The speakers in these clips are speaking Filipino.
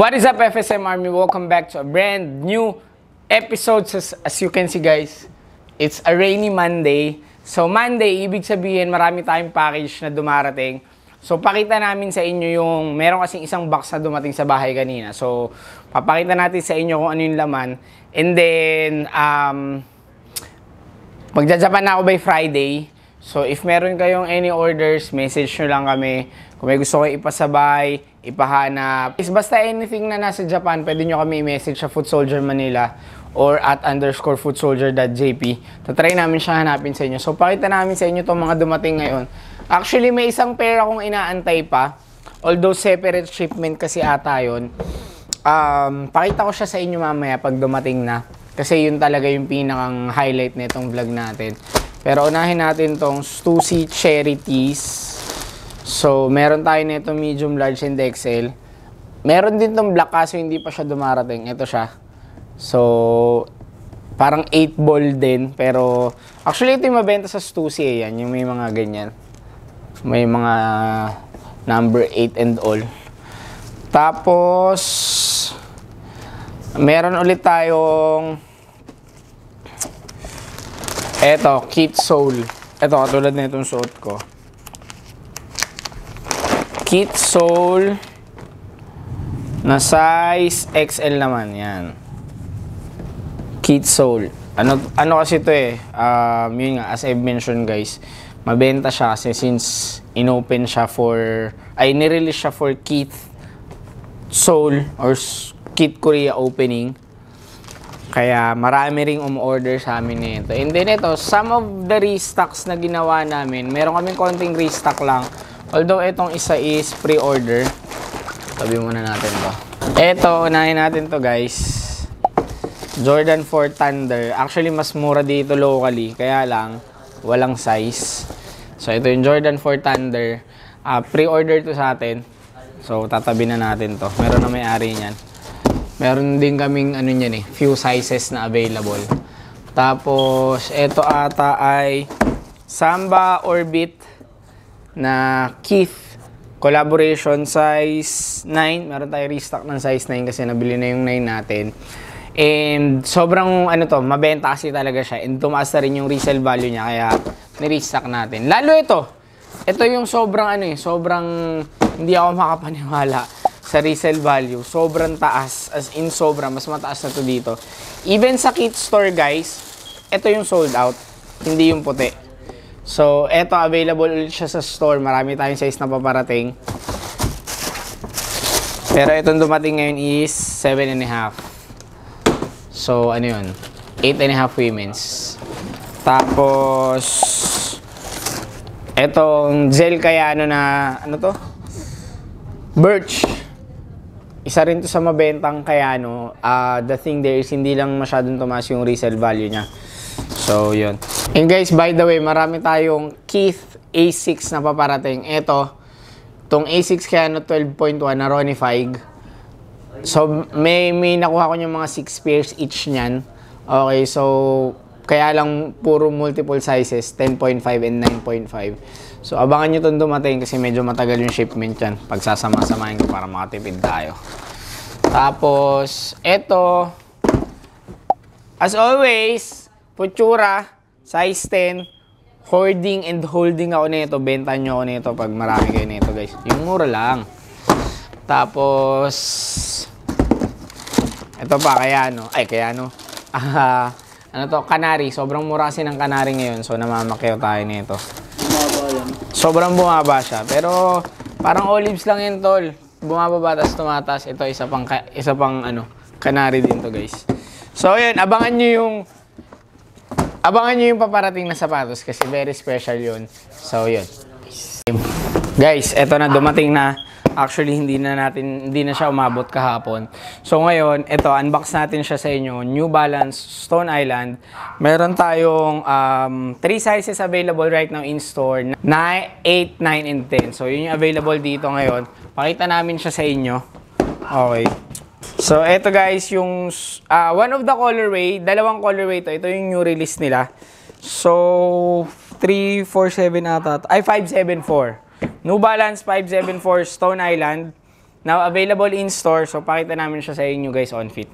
What is up, FSM Army? Welcome back to a brand new episode. As you can see, guys, it's a rainy Monday. So Monday, ibig sabihin marami tayong package na dumarating. So pakita namin sa inyo yung meron kasing isang box na dumating sa bahay kanina. So papakita natin sa inyo kung ano yung laman. And then magja-Japan na ako by Friday. So if meron kayong any orders, message nyo lang kami. Kung may gusto kayo ipasabay, ipahanap. Basta anything na nasa Japan, pwede nyo kami i-message sa Food Soldier Manila or at _foodsoldier.jp. Tatry namin siya hanapin sa inyo. So pakita namin sa inyo itong mga dumating ngayon. Actually, may isang pair akong inaantay pa. Although separate shipment kasi ata yun. Pakita ko siya sa inyo mamaya pag dumating na. Kasi yun talaga yung pinakang highlight na itong vlog natin. Pero unahin natin tong Stussy Cherry Teas. So, meron tayo nito medium, large, and XL. Meron din tong black kaso hindi pa siya dumarating. Ito siya. So, parang 8 ball din. Pero, actually ito yung mabenta sa Stussy eh. Yan, yung may mga ganyan. May mga number 8 and all. Tapos, meron ulit tayong eto, Kit Soul. Eto, katulad na itong suot ko. Kit Soul na size XL naman. Yan. Kit Soul. Ano kasi ito eh. Yun nga, as I've mentioned guys, mabenta siya kasi since inopen siya for, nirelease siya for Kit Soul or Kit Korea opening. Kaya marami ring umorder sa amin nito. And then ito, some of the restocks na ginawa namin, meron kaming konting restock lang. Although itong isa is pre-order. Tabi muna natin to. Ito, unahin natin to guys. Jordan 4 Thunder. Actually, mas mura dito locally. Kaya lang, walang size. So, ito yung Jordan 4 Thunder. Pre-order to sa atin. So, tatabi na natin to. Meron na may-ari niyan. Meron din kaming ano niyan eh, few sizes na available. Tapos, ito ata ay Samba Orbit na Keith collaboration size 9. Meron tayo restock ng size 9 kasi nabili na yung 9 natin. And sobrang ano to, mabenta kasi talaga siya. And tumaas na rin yung resale value niya kaya ni-restock natin. Lalo ito. Ito yung sobrang ano eh, sobrang hindi ako makapaniwala sa resale value. Sobrang taas. As in sobrang, mas mataas na to dito. Even sa Kit Store guys, ito yung sold out. Hindi yung puti. So, eto available ulit siya sa store. Marami tayong size na paparating. Pero itong dumating ngayon is 7.5. So, ano yun? 8.5 women's. Tapos, etong gel kaya ano na, ano to? Birch. Isa rin to sa mabentang Kayano. The thing there is hindi lang masyadong tumaas yung resale value niya. So, yun. And guys, by the way, marami tayong Keith A6 na paparating. Ito, itong A6 Kayano 12.1 na Ronnie Fig. So, may nakuha ko yung mga 6 pairs each niyan. Okay, so, kaya lang puro multiple sizes, 10.5 and 9.5. So, abangan nyo itong dumating kasi medyo matagal yung shipment yan. Pagsasama-samahin ko para makatipid tayo. Tapos, ito, as always, Futura, size 10, hoarding and holding ako nito. Benta nyo ako nito pag marami kayo nito guys. Yung mura lang. Tapos, ito pa, Kayano. Ano to, Canary. Sobrang mura kasi ng Canary ngayon. So, namamakyaw tayo nito. Sobrang bumaba siya. Pero, parang olives lang yun, tol. Bumababa, tas tumatas. Ito, isa pang ano, Canary din to, guys. So, yun. Abangan nyo yung paparating na sapatos kasi very special yun. So, yun. Guys, eto na, dumating na. Actually, hindi na siya umabot kahapon. So, ngayon, eto, unbox natin siya sa inyo. New Balance Stone Island. Meron tayong 3 sizes available right now in store. 9, 8, 9, and 10. So, yun yung available dito ngayon. Pakita namin siya sa inyo. Okay. So, eto guys, yung one of the colorway, dalawang colorway to. Ito yung new release nila. So, 347 ata. 574. New Balance 574 Stone Island. Now, available in store. So, pakita namin siya sa inyo guys on fit.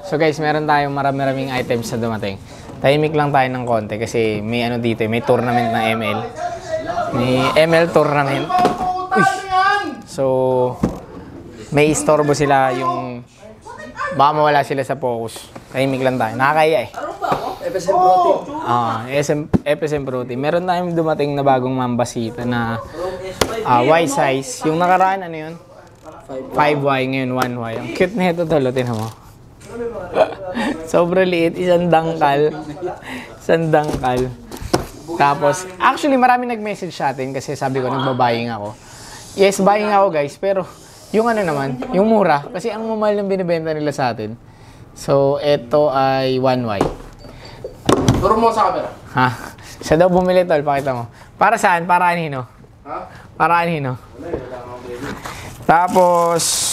So guys, meron tayong marami-raming items na dumating. Tahimik lang tayo ng konti kasi may ano dito, may tournament ng ML. May ML tournament. Uy! So, may istorbo sila yung baka mawala sila sa focus. Tahimik lang tayo. Nakakaya eh. FSM Protein. FSM Protein. Meron tayong dumating na bagong mambasita na Y size. Yung nakaraan ano yun? 5Y ngayon 1Y. Ang cute na ito tolo, tinan mo. Sobrang liit, isang dangkal. Tapos, actually marami nag-message sa atin kasi sabi ko nagbabaying ako. Yes, buying ako guys, pero yung ano naman, yung mura, kasi ang mamahal ng binibenta nila sa atin. So, ito ay 1Y. Turo mo sa camera. Ha? Siya daw bumili tol, pakita mo. Para saan? Para anino? Ha? Para anino? Tapos,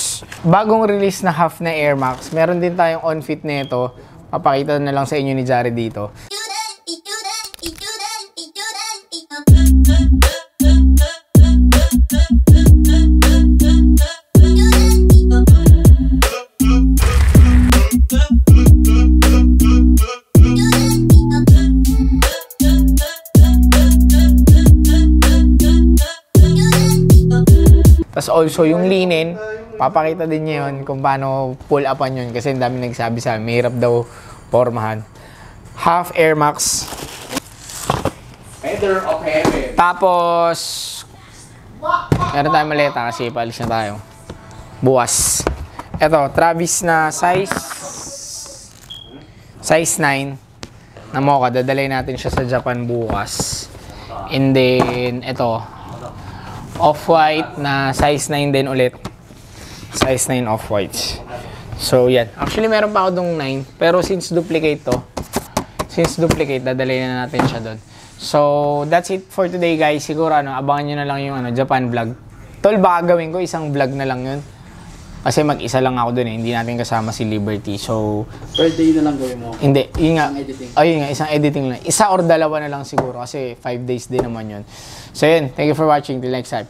bagong release na half na Air Max. Meron din tayong on-fit nito. Papakita na lang sa inyo ni Jared dito. Tapos also yung linen, papakita din niya yun kung paano pull upan yun kasi ang dami nagsabi sa amin, mahirap daw pormahan. Half Air Max. Feather of heaven. Tapos, meron tayong maleta kasi paalis na tayo. Bukas. Ito, Travis na size 9 na mocha. Dadalhin natin siya sa Japan bukas. And then, ito, off-white na size 9 din ulit. Size 9 off-white. So, yan. Actually, meron pa ako dong 9. Pero since duplicate to, dadalhin na natin siya doon. So, that's it for today, guys. Siguro, abangan nyo na lang yung Japan vlog. Tol, baka gawin ko isang vlog na lang yun. Kasi mag-isa lang ako doon eh. Hindi natin kasama si Liberty. So, per day na lang gawin mo. Hindi. Yun nga. Isang editing. Ayun nga, isang editing lang. Isa or dalawa na lang siguro. Kasi 5 days din naman yun. So, yun. Thank you for watching. Till next time.